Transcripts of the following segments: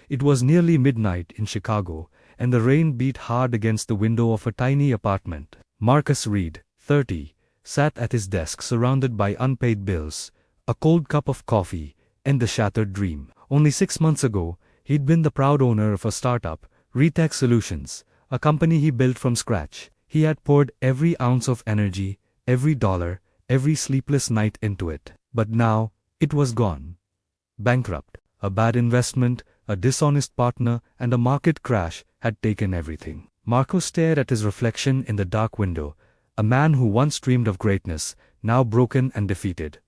It was nearly midnight in Chicago, and the rain beat hard against the window of a tiny apartment. Marcus Reed, 30, sat at his desk surrounded by unpaid bills, a cold cup of coffee, and a shattered dream. Only 6 months ago, he'd been the proud owner of a startup, ReTech Solutions, a company he built from scratch. He had poured every ounce of energy, every dollar, every sleepless night into it. But now, it was gone. Bankrupt. A bad investment, a dishonest partner, and a market crash had taken everything. Marcus stared at his reflection in the dark window, a man who once dreamed of greatness, now broken and defeated.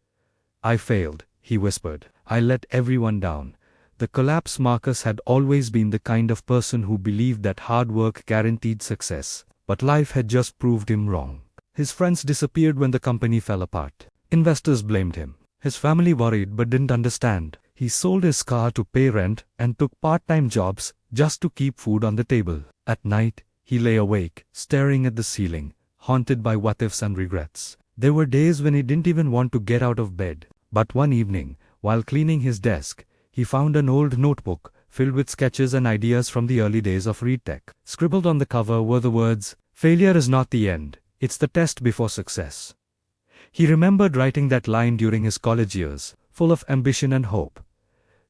"I failed," he whispered. "I let everyone down." The collapse. Marcus had always been the kind of person who believed that hard work guaranteed success, but life had just proved him wrong. His friends disappeared when the company fell apart. Investors blamed him. His family worried but didn't understand. He sold his car to pay rent and took part-time jobs just to keep food on the table. At night, he lay awake, staring at the ceiling, haunted by what-ifs and regrets. There were days when he didn't even want to get out of bed. But one evening, while cleaning his desk, he found an old notebook filled with sketches and ideas from the early days of ReTech. Scribbled on the cover were the words, "Failure is not the end, it's the test before success." He remembered writing that line during his college years, full of ambition and hope.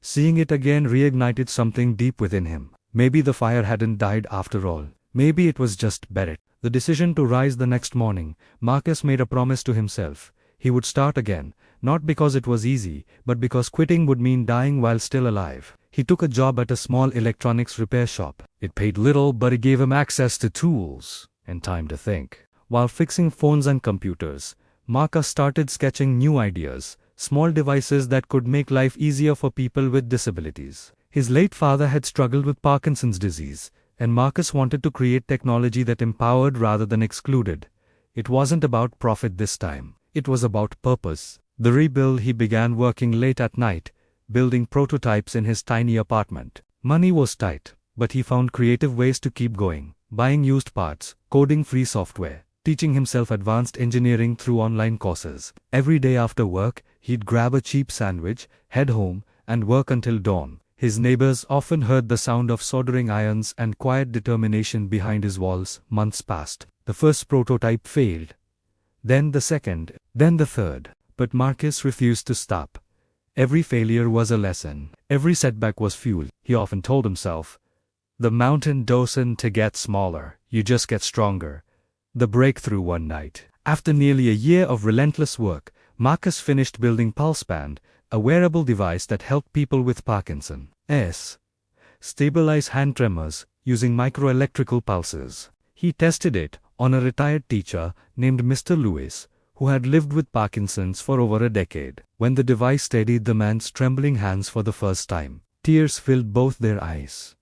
Seeing it again reignited something deep within him. Maybe the fire hadn't died after all. Maybe it was just buried. The decision to rise the next morning, Marcus made a promise to himself. He would start again, not because it was easy, but because quitting would mean dying while still alive. He took a job at a small electronics repair shop. It paid little, but it gave him access to tools and time to think. While fixing phones and computers, Marcus started sketching new ideas, small devices that could make life easier for people with disabilities. His late father had struggled with Parkinson's disease, and Marcus wanted to create technology that empowered rather than excluded. It wasn't about profit this time. It was about purpose. The rebuild. He began working late at night, building prototypes in his tiny apartment. Money was tight, but he found creative ways to keep going, buying used parts, coding free software, teaching himself advanced engineering through online courses. Every day after work, he'd grab a cheap sandwich, head home, and work until dawn. His neighbors often heard the sound of soldering irons and quiet determination behind his walls. Months passed. The first prototype failed. Then the second, then the third. But Marcus refused to stop. Every failure was a lesson. Every setback was fuel. He often told himself, "The mountain doesn't get smaller, you just get stronger." The breakthrough one night. After nearly a year of relentless work, Marcus finished building PulseBand, a wearable device that helped people with Parkinson's stabilize hand tremors using microelectrical pulses. He tested it on a retired teacher named Mr. Lewis, who had lived with Parkinson's for over a decade. When the device steadied the man's trembling hands for the first time, tears filled both their eyes.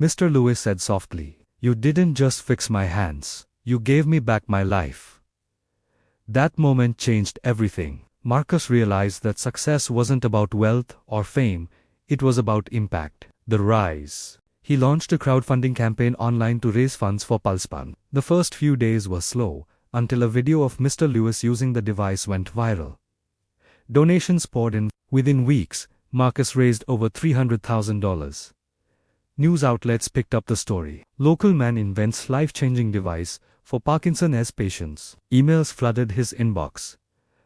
Mr. Lewis said softly, "You didn't just fix my hands, you gave me back my life." That moment changed everything. Marcus realized that success wasn't about wealth or fame, it was about impact. The rise. He launched a crowdfunding campaign online to raise funds for PulseBand. The first few days were slow, until a video of Mr. Lewis using the device went viral. Donations poured in. Within weeks, Marcus raised over $300,000. News outlets picked up the story. Local man invents life-changing device for Parkinson's patients. Emails flooded his inbox.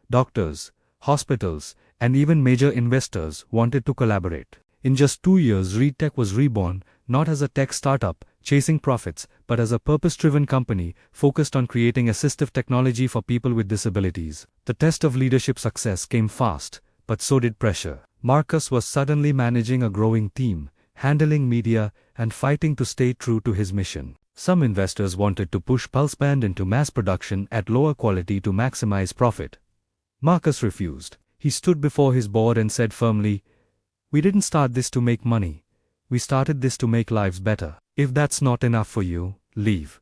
Doctors, hospitals, and even major investors wanted to collaborate. In just 2 years, ReTech was reborn, not as a tech startup chasing profits, but as a purpose-driven company focused on creating assistive technology for people with disabilities. The test of leadership success came fast, but so did pressure. Marcus was suddenly managing a growing team, handling media, and fighting to stay true to his mission. Some investors wanted to push PulseBand into mass production at lower quality to maximize profit. Marcus refused. He stood before his board and said firmly, "We didn't start this to make money. We started this to make lives better. If that's not enough for you, leave."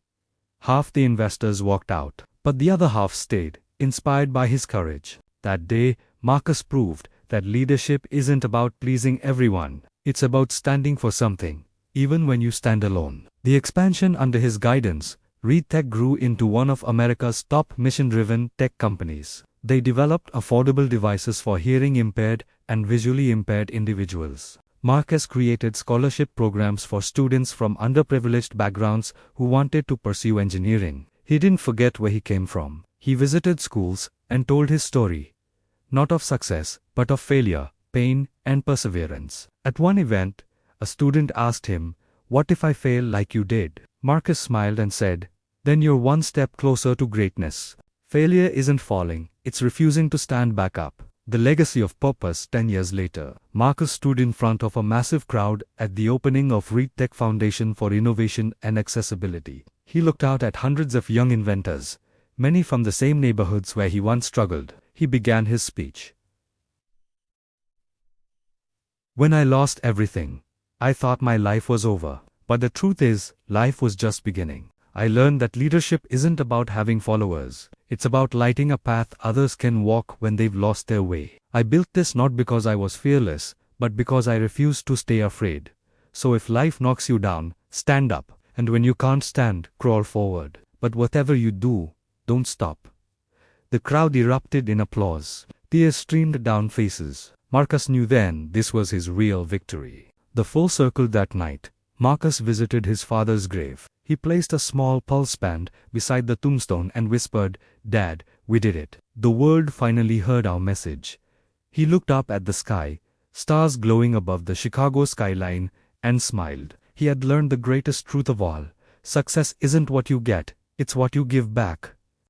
Half the investors walked out, but the other half stayed, inspired by his courage. That day, Marcus proved that leadership isn't about pleasing everyone. It's about standing for something, even when you stand alone. The expansion under his guidance, ReTech grew into one of America's top mission-driven tech companies. They developed affordable devices for hearing-impaired and visually impaired individuals. Marcus created scholarship programs for students from underprivileged backgrounds who wanted to pursue engineering. He didn't forget where he came from. He visited schools and told his story, not of success, but of failure, pain, and perseverance. At one event, a student asked him, "What if I fail like you did?" Marcus smiled and said, "Then you're one step closer to greatness. Failure isn't falling, it's refusing to stand back up." The legacy of purpose. 10 years later, Marcus stood in front of a massive crowd at the opening of Reed Tech Foundation for Innovation and Accessibility. He looked out at hundreds of young inventors, many from the same neighborhoods where he once struggled. He began his speech. "When I lost everything, I thought my life was over. But the truth is, life was just beginning. I learned that leadership isn't about having followers. It's about lighting a path others can walk when they've lost their way. I built this not because I was fearless, but because I refused to stay afraid. So if life knocks you down, stand up. And when you can't stand, crawl forward. But whatever you do, don't stop." The crowd erupted in applause. Tears streamed down faces. Marcus knew then this was his real victory. The full circle. That night, Marcus visited his father's grave. He placed a small pulse band beside the tombstone and whispered, "Dad, we did it. The world finally heard our message." He looked up at the sky, stars glowing above the Chicago skyline, and smiled. He had learned the greatest truth of all: success isn't what you get, it's what you give back.